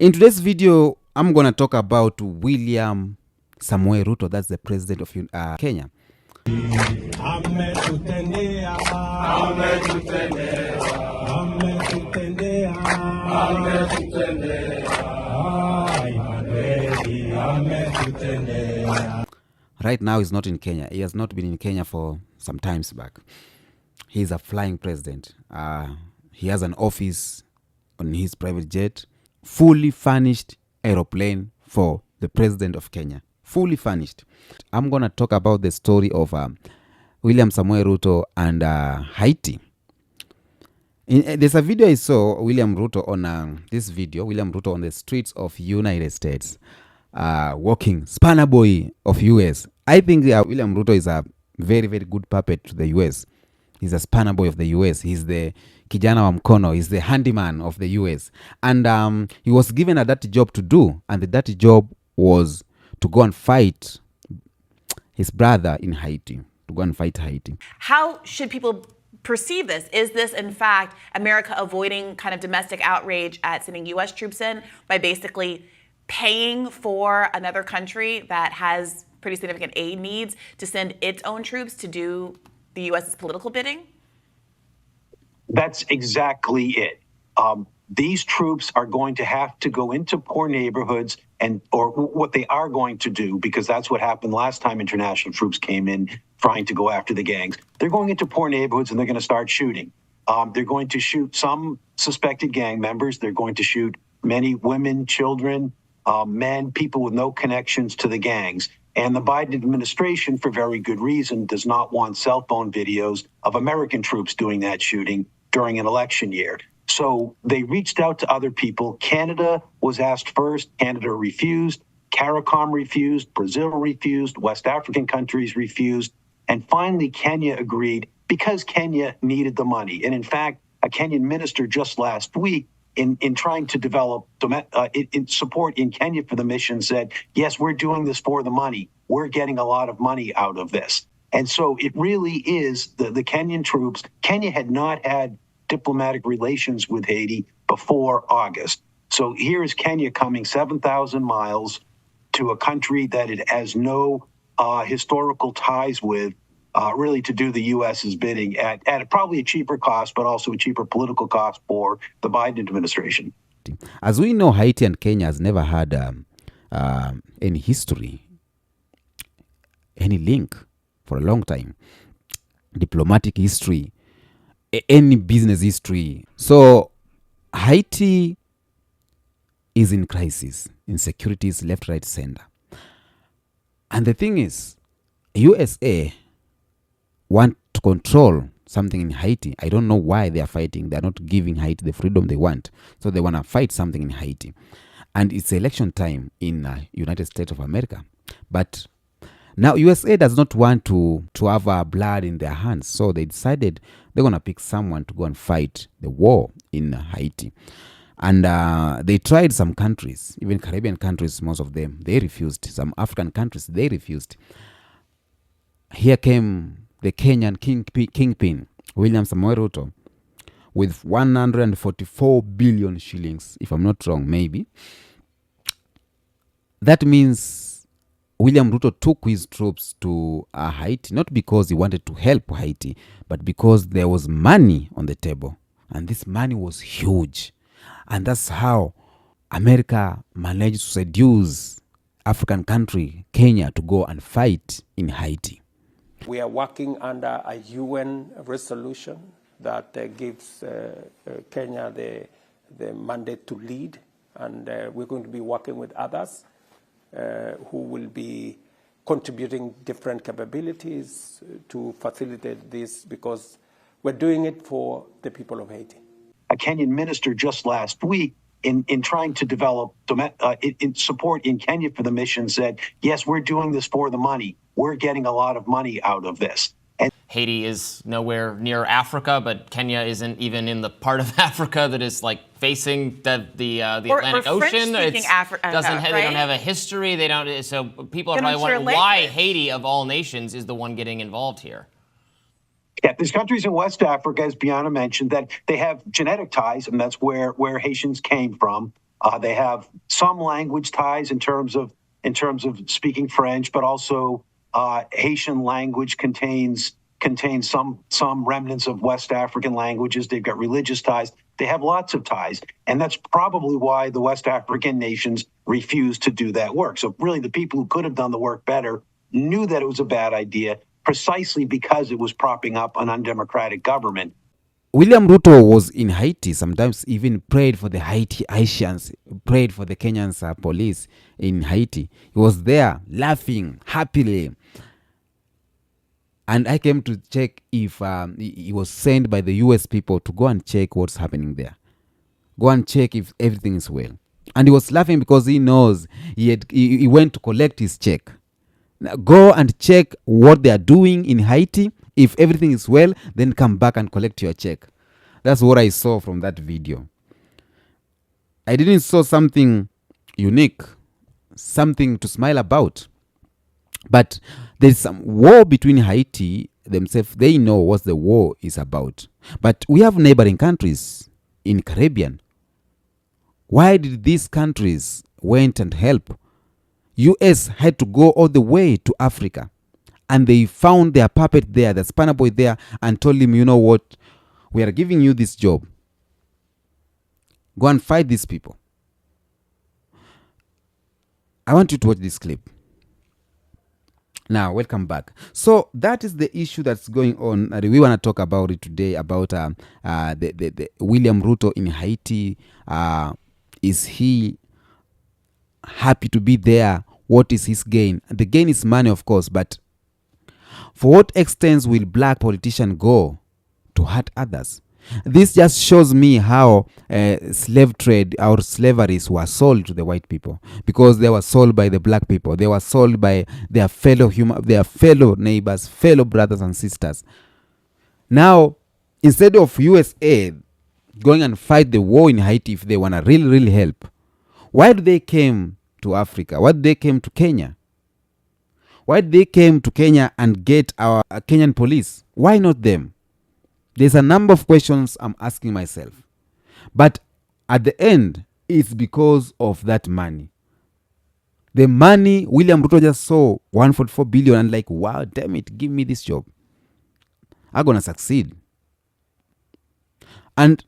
In today's video, I'm going to talk about William Samoei Ruto. That's the president of Kenya. Right now, he's not in Kenya. He has not been in Kenya for some times back. He's a flying president. He has an office on his private jet, fully furnished aeroplane for the president of Kenya. Fully furnished. I'm going to talk about the story of William Samoei Ruto and Haiti. There's a video I saw William Ruto on William Ruto on the streets of United States, walking Spanner Boy of US. I think William Ruto is a very, very good puppet to the US. He's a Spanner Boy of the US. He's the kijana wa mkono. He's the handyman of the US. And he was given a dirty job to do. And the dirty job was to go and fight his brother in Haiti. To go and fight Haiti. How should people perceive this? Is this, in fact, America avoiding kind of domestic outrage at sending U.S. troops in by basically paying for another country that has pretty significant aid needs to send its own troops to do the U.S.'s political bidding? That's exactly it. These troops are going to have to go into poor neighborhoods, or what they are going to do, because that's what happened last time international troops came in trying to go after the gangs. They're going into poor neighborhoods and they're going to start shooting. They're going to shoot some suspected gang members. They're going to shoot many women, children, men, people with no connections to the gangs. And the Biden administration, for very good reason, does not want cell phone videos of American troops doing that shooting during an election year. So they reached out to other people. Canada was asked first. Canada refused. CARICOM refused. Brazil refused. West African countries refused. And finally, Kenya agreed because Kenya needed the money. And in fact, a Kenyan minister just last week, in trying to develop in support in Kenya for the mission, said, yes, we're doing this for the money. We're getting a lot of money out of this. And so it really is the Kenyan troops. Kenya had not had diplomatic relations with Haiti before August. So here is Kenya coming 7,000 miles to a country that it has no historical ties with, really to do the U.S.'s bidding at probably a cheaper cost, but also a cheaper political cost for the Biden administration. As we know, Haiti and Kenya has never had any history, any link for a long time, diplomatic history, any business history. So Haiti is in crisis. Insecurity is left, right, center. And the thing is, USA want to control something in Haiti. I don't know why they are fighting. They are not giving Haiti the freedom they want. So they want to fight something in Haiti. And it's election time in United States of America. But now USA does not want to have blood in their hands. So they decided they're going to pick someone to go and fight the war in Haiti. And they tried some countries, even Caribbean countries, most of them, they refused. Some African countries, they refused. Here came the Kenyan kingpin, William Samoei Ruto, with 144 billion shillings, if I'm not wrong, maybe. That means William Ruto took his troops to Haiti, not because he wanted to help Haiti, but because there was money on the table. And this money was huge. And that's how America managed to seduce African country, Kenya, to go and fight in Haiti. We are working under a UN resolution that gives Kenya the mandate to lead, and we're going to be working with others who will be contributing different capabilities to facilitate this, because we're doing it for the people of Haiti. A Kenyan minister just last week, in trying to develop in support in Kenya for the mission, said, yes, we're doing this for the money. We're getting a lot of money out of this. And Haiti is nowhere near Africa, but Kenya isn't even in the part of Africa that is like facing the Atlantic Ocean. French-speaking Africa, They right? don't have a history. They don't. So people are They don't probably wondering share why language. Haiti, of all nations, is the one getting involved here. yeah, there's countries in West Africa, as Biana mentioned, that they have genetic ties, and that's where Haitians came from. They have some language ties in terms of speaking French, but also Haitian language contains some remnants of West African languages. They've got religious ties. They have lots of ties, and that's probably why the West African nations refused to do that work. So really, the people who could have done the work better knew that it was a bad idea, precisely because it was propping up an undemocratic government. William Ruto was in Haiti, sometimes even prayed for the Haitians, prayed for the Kenyans police in Haiti. He was there laughing happily. And I came to check if he was sent by the US people to go and check what's happening there. Go and check if everything is well. And he was laughing because he knows he went to collect his check. Now go and check what they are doing in Haiti. If everything is well, then come back and collect your check. That's what I saw from that video. I didn't saw something unique, something to smile about. But there's some war between Haiti themselves. They know what the war is about. But we have neighboring countries in Caribbean. Why did these countries went and help? US had to go all the way to Africa. And they found their puppet there, the spanner boy there, and told him, you know what? We are giving you this job. Go and fight these people. I want you to watch this clip. Now, welcome back. So that is the issue that's going on. We want to talk about it today, about the William Ruto in Haiti. Is he happy to be there? What is his gain? The gain is money, of course, but for what extent will black politicians go to hurt others? This just shows me how slave trade, our slaveries were sold to the white people, because they were sold by the black people. They were sold by their fellow neighbors, fellow brothers and sisters. Now, instead of USA going and fight the war in Haiti, if they want to really help, why do they came to Africa? Why do they came to Kenya? Why did they came to Kenya and get our Kenyan police? Why not them? There's a number of questions I'm asking myself. But at the end, it's because of that money. The money, William Ruto just saw 144 billion and like, wow, damn it, give me this job. I'm going to succeed. And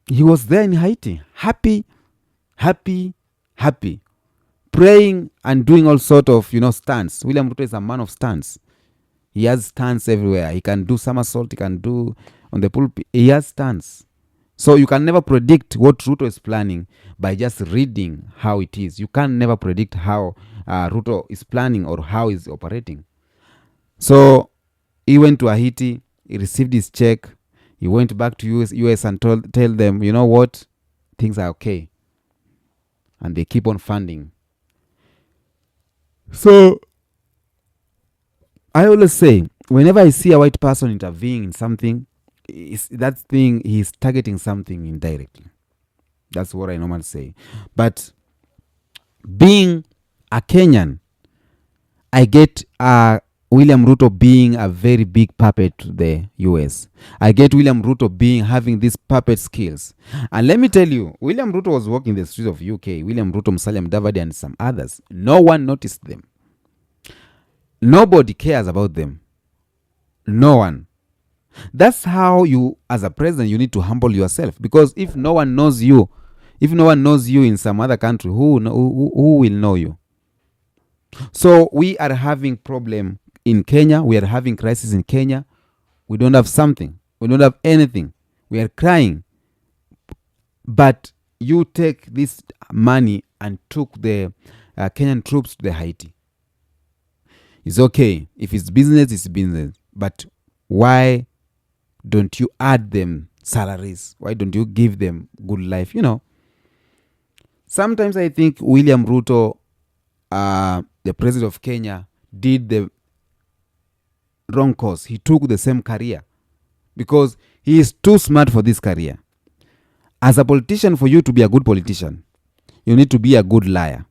he was there in Haiti, happy, praying and doing all sort of, stunts. William Ruto is a man of stunts. He has stunts everywhere. He can do somersault. He can do on the pulpit. He has stunts. So you can never predict what Ruto is planning by just reading how it is. You can never predict how Ruto is planning or how he's operating. So he went to Haiti. He received his check. He went back to US and tell them, you know what? Things are okay. And they keep on funding. So I always say, whenever I see a white person intervening in something, that thing, he's targeting something indirectly. That's what I normally say. But being a Kenyan, I get William Ruto being a very big puppet to the US. I get William Ruto having these puppet skills. And let me tell you, William Ruto was walking the streets of UK. William Ruto, Musalia Mudavadi, and some others. No one noticed them. Nobody cares about them. No one. That's how you, as a president, you need to humble yourself. Because if no one knows you, in some other country, who will know you? So we are having problem in Kenya. We are having crisis in Kenya. We don't have something. We don't have anything. We are crying. But you take this money and took the Kenyan troops to the Haiti. It's okay. If it's business, it's business. But why don't you add them salaries? Why don't you give them good life? Sometimes I think William Ruto, the president of Kenya, did the wrong course. He took the same career because he is too smart for this career. As a politician, for you to be a good politician, you need to be a good liar.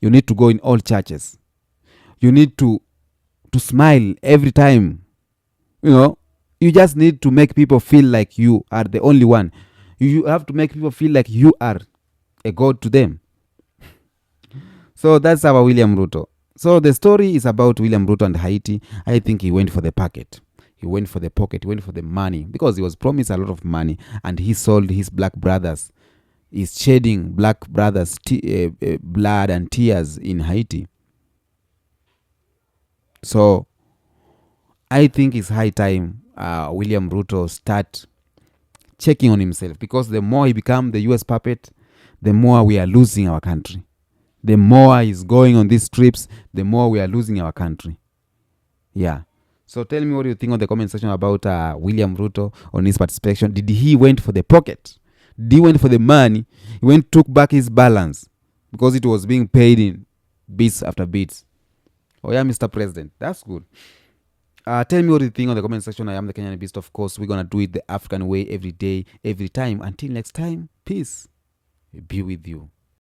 You need to go in all churches. You need to smile every time. You just need to make people feel like you are the only one. You have to make people feel like you are a god to them. So that's our William Ruto. So the story is about William Ruto and Haiti. I think he went for the pocket. He went for the pocket. He went for the money because he was promised a lot of money, and he sold his black brothers. He's shedding black brothers' blood and tears in Haiti. So I think it's high time William Ruto start checking on himself, because the more he become the US puppet, the more we are losing our country. The more he's going on these trips, the more we are losing our country. Yeah. So tell me what you think on the comment section about William Ruto on his participation. Did he went for the pocket? Did he went for the money? He took back his balance because it was being paid in bits after bits. Oh yeah, Mr. President. That's good. Tell me what you think on the comment section. I am the Kenyan Beast, of course. We're going to do it the African way every day, every time. Until next time, peace be with you.